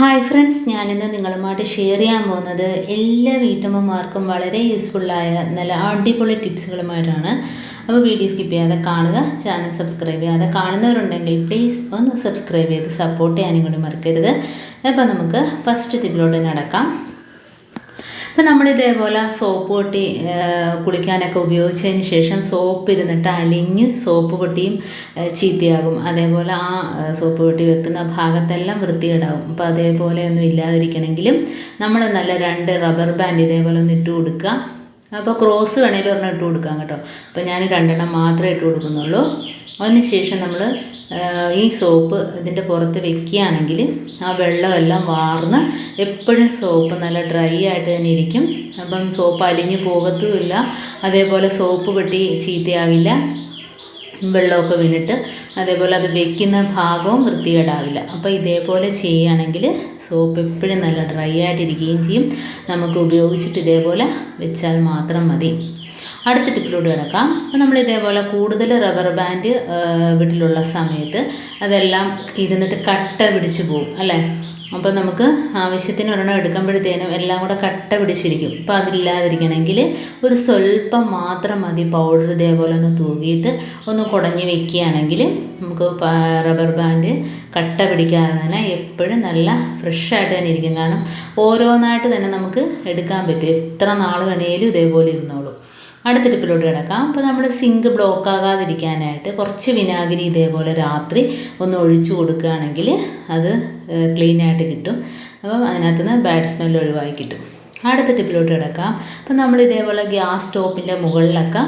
Hi friends, ഞാനിന്ന് നിങ്ങളുമായിട്ട് share ചെയ്യാൻ പോകുന്നത് എല്ലാ വീട്ടമ്മമാർക്കും വളരെ യൂസ്ഫുള്ളായ നല്ല അടിപൊളി ടിപ്സുകളുമായിട്ടാണ്. അപ്പോൾ വീഡിയോ സ്കിപ്പ് ചെയ്യാതെ കാണുക, ചാനൽ സബ്സ്ക്രൈബ് ചെയ്യാതെ കാണുന്നവരുണ്ടെങ്കിൽ പ്ലീസ് ഒന്ന് സബ്സ്ക്രൈബ് ചെയ്ത് സപ്പോർട്ട് ചെയ്യാനും കൂടി മറക്കരുത്. അപ്പോൾ നമുക്ക് ഫസ്റ്റ് ടിപ്പിലോട്ട് നടക്കാം. അപ്പോൾ നമ്മളിതേപോലെ സോപ്പ് പൊട്ടി കുളിക്കാനൊക്കെ ഉപയോഗിച്ചതിന് ശേഷം സോപ്പ് ഇരുന്നിട്ട് അലിഞ്ഞ് സോപ്പ് പൊട്ടിയും ചീത്തയാകും. അതേപോലെ ആ സോപ്പ് പൊട്ടി വെക്കുന്ന ഭാഗത്തെല്ലാം വൃത്തികേടാവും. അപ്പോൾ അതേപോലെ ഒന്നും ഇല്ലാതിരിക്കണമെങ്കിലും നമ്മൾ നല്ല 2 റബ്ബർ ബാൻഡ് ഇതേപോലെ ഒന്ന് ഇട്ട് കൊടുക്കുക. അപ്പോൾ ക്രോസ് വേണമെങ്കിൽ ഒരെണ്ണം ഇട്ട് കൊടുക്കാം കേട്ടോ. അപ്പോൾ ഞാൻ 2 എണ്ണം മാത്രമേ ഇട്ട് കൊടുക്കുന്നുള്ളൂ. അതിന് ശേഷം നമ്മൾ ഈ സോപ്പ് ഇതിൻ്റെ പുറത്ത് വെക്കുകയാണെങ്കിൽ ആ വെള്ളമെല്ലാം വാർന്ന് എപ്പോഴും സോപ്പ് നല്ല ഡ്രൈ ആയിട്ട് തന്നെ ഇരിക്കും. അപ്പം സോപ്പ് അലിഞ്ഞു പോകത്തുമില്ല. അതേപോലെ സോപ്പ് പൊട്ടി ചീത്തയാകില്ല, വെള്ളമൊക്കെ വീണിട്ട്. അതേപോലെ അത് വെക്കുന്ന ഭാഗവും വൃത്തികേടാവില്ല. അപ്പോൾ ഇതേപോലെ ചെയ്യുകയാണെങ്കിൽ സോപ്പ് എപ്പോഴും നല്ല ഡ്രൈ ആയിട്ടിരിക്കുകയും ചെയ്യും. നമുക്ക് ഉപയോഗിച്ചിട്ട് ഇതേപോലെ വെച്ചാൽ മാത്രം മതി. അടുത്ത ടിപ്പിലൂടെ കിടക്കാം. അപ്പോൾ നമ്മൾ ഇതേപോലെ കൂടുതൽ റബ്ബർ ബാൻഡ് വീട്ടിലുള്ള സമയത്ത് അതെല്ലാം ഇരുന്നിട്ട് കട്ട പിടിച്ച് പോകും അല്ലേ. അപ്പോൾ നമുക്ക് ആവശ്യത്തിന് ഒരെണ്ണം എടുക്കുമ്പോഴത്തേനും എല്ലാം കൂടെ കട്ട പിടിച്ചിരിക്കും. അപ്പോൾ അതില്ലാതിരിക്കണമെങ്കിൽ ഒരു സ്വല്പം മാത്രം മതി പൗഡർ ഇതേപോലെ ഒന്ന് തൂകിയിട്ട് ഒന്ന് കുടഞ്ഞ് വെക്കുകയാണെങ്കിൽ നമുക്ക് റബ്ബർ ബാൻഡ് കട്ട പിടിക്കാതെ തന്നെ എപ്പോഴും നല്ല ഫ്രഷായിട്ട് തന്നെ ഇരിക്കും. കാരണം ഓരോന്നായിട്ട് തന്നെ നമുക്ക് എടുക്കാൻ പറ്റും. എത്ര നാൾ വേണേലും ഇതേപോലെ ഇരുന്നോളൂ. അടുത്ത ടിപ്പിലോട്ട് കിടക്കാം. അപ്പോൾ നമ്മൾ സിങ്ക് ബ്ലോക്ക് ആകാതിരിക്കാനായിട്ട് കുറച്ച് വിനാഗിരി ഇതേപോലെ രാത്രി ഒന്ന് ഒഴിച്ചു കൊടുക്കുകയാണെങ്കിൽ അത് ക്ലീനായിട്ട് കിട്ടും. അപ്പം അതിനകത്ത് നിന്ന് ബാഡ് സ്മെല്ല് ഒഴിവാക്കി കിട്ടും. അടുത്ത ടിപ്പിലോട്ട് കിടക്കാം. അപ്പം നമ്മൾ ഇതേപോലെ ഗ്യാസ് സ്റ്റോപ്പിൻ്റെ മുകളിലൊക്കെ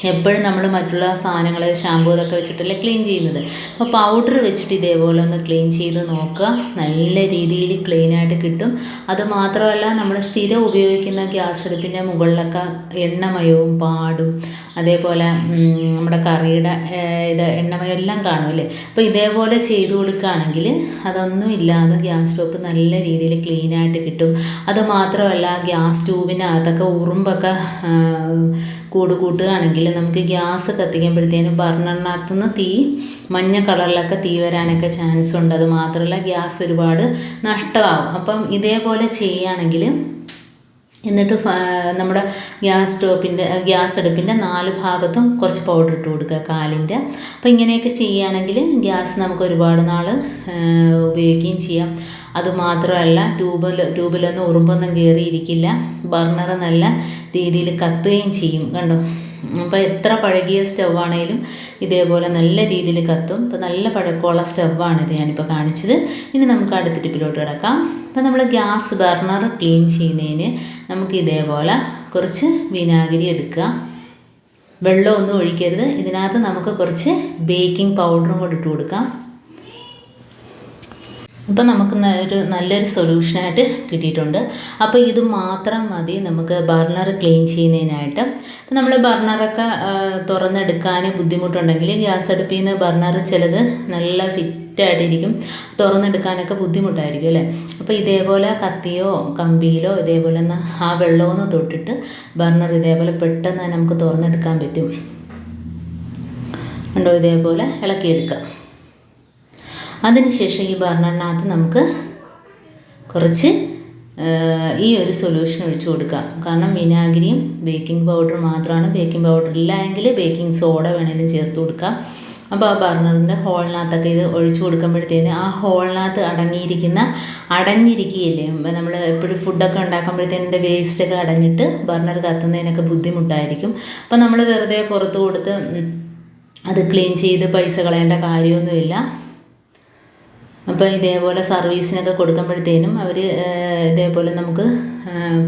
എപ്പോഴും നമ്മൾ മറ്റുള്ള സാധനങ്ങൾ ഷാമ്പൂ ഇതൊക്കെ വെച്ചിട്ടല്ലേ ക്ലീൻ ചെയ്യുന്നത്. അപ്പോൾ പൗഡർ വെച്ചിട്ട് ഇതേപോലെ ഒന്ന് ക്ലീൻ ചെയ്ത് നോക്കുക. നല്ല രീതിയിൽ ക്ലീനായിട്ട് കിട്ടും. അതുമാത്രമല്ല, നമ്മൾ സ്ഥിരം ഉപയോഗിക്കുന്ന ഗ്യാസ് അടുപ്പിൻ്റെ മുകളിലൊക്കെ എണ്ണമയവും പാടും അതേപോലെ നമ്മുടെ കറിയുടെ എണ്ണമയം എല്ലാം കാണുമല്ലേ. അപ്പോൾ ഇതേപോലെ ചെയ്ത് കൊടുക്കുകയാണെങ്കിൽ അതൊന്നും ഇല്ലാതെ ഗ്യാസ് സ്റ്റോപ്പ് നല്ല രീതിയിൽ ക്ലീനായിട്ട് കിട്ടും. അതുമാത്രമല്ല, ഗ്യാസ് ട്യൂബിനകത്തൊക്കെ ഉറുമ്പൊക്കെ കൂട്ടുകയാണെങ്കിൽ നമുക്ക് ഗ്യാസ് കത്തിക്കുമ്പോഴത്തേനും ബർണറിനകത്ത് നിന്ന് മഞ്ഞ കളറിലൊക്കെ തീ വരാനൊക്കെ ചാൻസ് ഉണ്ട്. അത് മാത്രമല്ല, ഗ്യാസ് ഒരുപാട് നഷ്ടമാകും. അപ്പം ഇതേപോലെ ചെയ്യുകയാണെങ്കിൽ എന്നിട്ട് നമ്മുടെ ഗ്യാസ് അടുപ്പിൻ്റെ 4 ഭാഗത്തും കുറച്ച് പൗഡർ ഇട്ട് കൊടുക്കുക, കാലിൻ്റെ. അപ്പോൾ ഇങ്ങനെയൊക്കെ ചെയ്യുകയാണെങ്കിൽ ഗ്യാസ് നമുക്ക് ഒരുപാട് നാൾ ഉപയോഗിക്കുകയും ചെയ്യാം. അതുമാത്രമല്ല, ട്യൂബിലൊന്നും ഉറുമ്പൊന്നും കയറിയിരിക്കില്ല. ബർണർ നല്ല രീതിയിൽ കത്തുകയും ചെയ്യും കണ്ടോ. അപ്പോൾ എത്ര പഴകിയ സ്റ്റൗവാണേലും ഇതേപോലെ നല്ല രീതിയിൽ കത്തും. ഇപ്പോൾ നല്ല പഴക്കമുള്ള സ്റ്റൗവാണിത് ഞാനിപ്പോൾ കാണിച്ചത്. ഇനി നമുക്ക് അടുത്ത ടിപ്പിലോട്ട് കിടക്കാം. അപ്പോൾ നമ്മൾ ഗ്യാസ് ബർണർ ക്ലീൻ ചെയ്യുന്നതിന് നമുക്ക് ഇതേപോലെ കുറച്ച് വിനാഗിരി എടുക്കുക. വെള്ളമൊന്നും ഒഴിക്കരുത്. ഇതിനകത്ത് നമുക്ക് കുറച്ച് ബേക്കിംഗ് പൗഡറും കൂടി ഇട്ട് കൊടുക്കാം. അപ്പോൾ നമുക്ക് നല്ലൊരു സൊല്യൂഷനായിട്ട് കിട്ടിയിട്ടുണ്ട്. അപ്പോൾ ഇത് മാത്രം മതി നമുക്ക് ബർണർ ക്ലീൻ ചെയ്യുന്നതിനായിട്ട്. അപ്പോൾ നമ്മൾ ബർണറൊക്കെ തുറന്നെടുക്കാൻ ബുദ്ധിമുട്ടുണ്ടെങ്കിൽ ഗ്യാസ് അടുപ്പിൽ നിന്ന് ബർണർ ചിലത് നല്ല ഫിറ്റായിട്ടിരിക്കും, തുറന്നെടുക്കാനൊക്കെ ബുദ്ധിമുട്ടായിരിക്കും അല്ലേ. അപ്പോൾ ഇതേപോലെ കത്തിയോ കമ്പിയിലോ ഇതേപോലെ ആ വെള്ളമൊന്ന് തൊട്ടിട്ട് ബർണർ ഇതേപോലെ പെട്ടെന്ന് തന്നെ നമുക്ക് തുറന്നെടുക്കാൻ പറ്റും. ഉണ്ടോ, ഇതേപോലെ ഇളക്കിയെടുക്കാം. അതിനുശേഷം ഈ ബർണറിനകത്ത് നമുക്ക് കുറച്ച് ഈ ഒരു സൊല്യൂഷൻ ഒഴിച്ചു കൊടുക്കാം. കാരണം വിനാഗിരിയും ബേക്കിംഗ് പൗഡർ മാത്രമാണ്. ബേക്കിംഗ് പൗഡർ ഇല്ല എങ്കിൽ ബേക്കിംഗ് സോഡ വേണമെങ്കിലും ചേർത്ത് കൊടുക്കാം. അപ്പോൾ ആ ബർണറിൻ്റെ ഹോളിനകത്തൊക്കെ ഇത് ഒഴിച്ചു കൊടുക്കുമ്പോഴത്തേന് ആ ഹോളിനകത്ത് അടഞ്ഞിരിക്കുകയില്ലേ. നമ്മൾ എപ്പോഴും ഫുഡൊക്കെ ഉണ്ടാക്കുമ്പോഴത്തേൻ്റെ വേസ്റ്റൊക്കെ അടഞ്ഞിട്ട് ബർണർ കത്തുന്നതിനൊക്കെ ബുദ്ധിമുട്ടായിരിക്കും. അപ്പോൾ നമ്മൾ വെറുതെ പുറത്ത് കൊടുത്ത് അത് ക്ലീൻ ചെയ്ത് പൈസ കളയേണ്ട കാര്യമൊന്നുമില്ല. അപ്പോൾ ഇതേപോലെ സർവീസിനൊക്കെ കൊടുക്കുമ്പോഴത്തേനും അവർ ഇതേപോലെ നമുക്ക്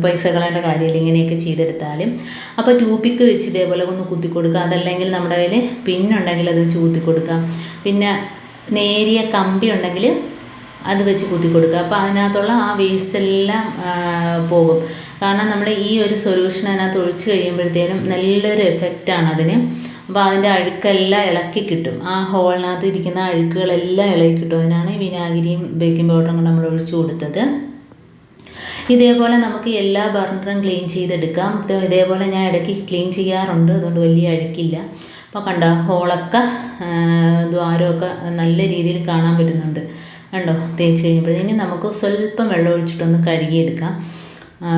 പൈസ കളയേണ്ട കാര്യമില്ല ഇങ്ങനെയൊക്കെ ചെയ്തെടുത്താലും. അപ്പോൾ ട്യൂബിക്ക് വെച്ച് ഇതേപോലെ ഒന്ന് കുത്തി കൊടുക്കുക. അതല്ലെങ്കിൽ നമ്മുടെ കയ്യിൽ പിന്നുണ്ടെങ്കിൽ അത് വെച്ച് കുത്തി കൊടുക്കാം. പിന്നെ നേരിയ കമ്പി ഉണ്ടെങ്കിൽ അത് വെച്ച് കുത്തി കൊടുക്കുക. അപ്പോൾ അതിനകത്തുള്ള ആ വേസ്റ്റ് എല്ലാം പോകും. കാരണം നമ്മൾ ഈ ഒരു സൊല്യൂഷൻ അതിനകത്ത് ഒഴിച്ച് കഴിയുമ്പോഴത്തേനും നല്ലൊരു എഫക്റ്റാണ് അതിന്. അപ്പോൾ അതിൻ്റെ അഴുക്കെല്ലാം ഇളക്കി കിട്ടും. ആ ഹോളിനകത്ത് ഇരിക്കുന്ന അഴുക്കുകളെല്ലാം ഇളക്കി കിട്ടും. അതിനാണ് വിനാഗിരിയും ബേക്കിംഗ് പൗഡറും നമ്മൾ ഒഴിച്ചു കൊടുത്തത്. ഇതേപോലെ നമുക്ക് എല്ലാ ബർണറും ക്ലീൻ ചെയ്തെടുക്കാം. ഇതേപോലെ ഞാൻ ഇടയ്ക്ക് ക്ലീൻ ചെയ്യാറുണ്ട്, അതുകൊണ്ട് വലിയ അഴുക്കില്ല. അപ്പോൾ കണ്ട ഹോളൊക്കെ ദ്വാരമൊക്കെ നല്ല രീതിയിൽ കാണാൻ പറ്റുന്നുണ്ട്. കണ്ടോ തേച്ച് കഴിയുമ്പോഴത്തേന് നമുക്ക് സ്വല്പം വെള്ളം ഒഴിച്ചിട്ടൊന്ന് കഴുകിയെടുക്കാം.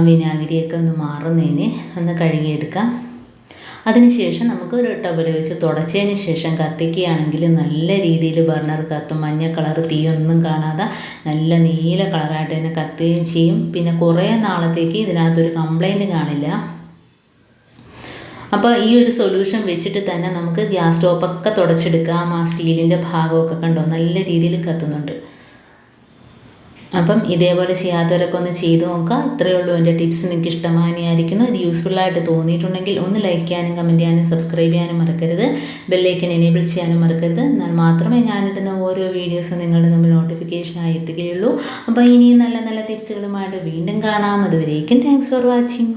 വിനാഗിരിയൊക്കെ ഒന്ന് മാറുന്നതിന് ഒന്ന് കഴുകിയെടുക്കാം. അതിനുശേഷം നമുക്ക് ഒരു ടവൽ വെച്ച് തുടച്ചതിന് ശേഷം കത്തിക്കുകയാണെങ്കിൽ നല്ല രീതിയിൽ ബർണർ കത്തും. മഞ്ഞ കളർ തീയൊന്നും കാണാതെ നല്ല നീല കളറായിട്ട് തന്നെ കത്തുകയും ചെയ്യും. പിന്നെ കുറേ നാളത്തേക്ക് ഇതിനകത്തൊരു കംപ്ലൈൻറ്റ് കാണില്ല. അപ്പോൾ ഈ ഒരു സൊല്യൂഷൻ വെച്ചിട്ട് തന്നെ നമുക്ക് ഗ്യാസ് സ്റ്റോപ്പൊക്കെ തുടച്ചെടുക്കാം. ആ സ്റ്റീലിൻ്റെ ഭാഗമൊക്കെ കണ്ടോ നല്ല രീതിയിൽ കത്തുന്നുണ്ട്. അപ്പം ഇതേപോലെ ചെയ്യാത്തവരൊക്കെ ഒന്ന് ചെയ്ത് നോക്കുക. ഇത്രയേ ഉള്ളൂ എൻ്റെ ടിപ്സ്. നിങ്ങൾക്ക് ഇഷ്ടമായിരിക്കുന്നു. ഇത് യൂസ്ഫുള്ളായിട്ട് തോന്നിയിട്ടുണ്ടെങ്കിൽ ഒന്ന് ലൈക്ക് ചെയ്യാനും കമൻറ്റ് ചെയ്യാനും സബ്സ്ക്രൈബ് ചെയ്യാനും മറക്കരുത്. ബെല്ലൈക്കൻ എനേബിൾ ചെയ്യാനും മറക്കരുത്. എന്നാൽ മാത്രമേ ഞാനിടുന്ന ഓരോ വീഡിയോസും നിങ്ങളുടെ മുമ്പിൽ നോട്ടിഫിക്കേഷനായി എത്തുകയുള്ളൂ. അപ്പോൾ ഇനിയും നല്ല നല്ല ടിപ്സുകളുമായിട്ട് വീണ്ടും കാണാം. അതുവരേക്കും താങ്ക്സ് ഫോർ വാച്ചിങ്.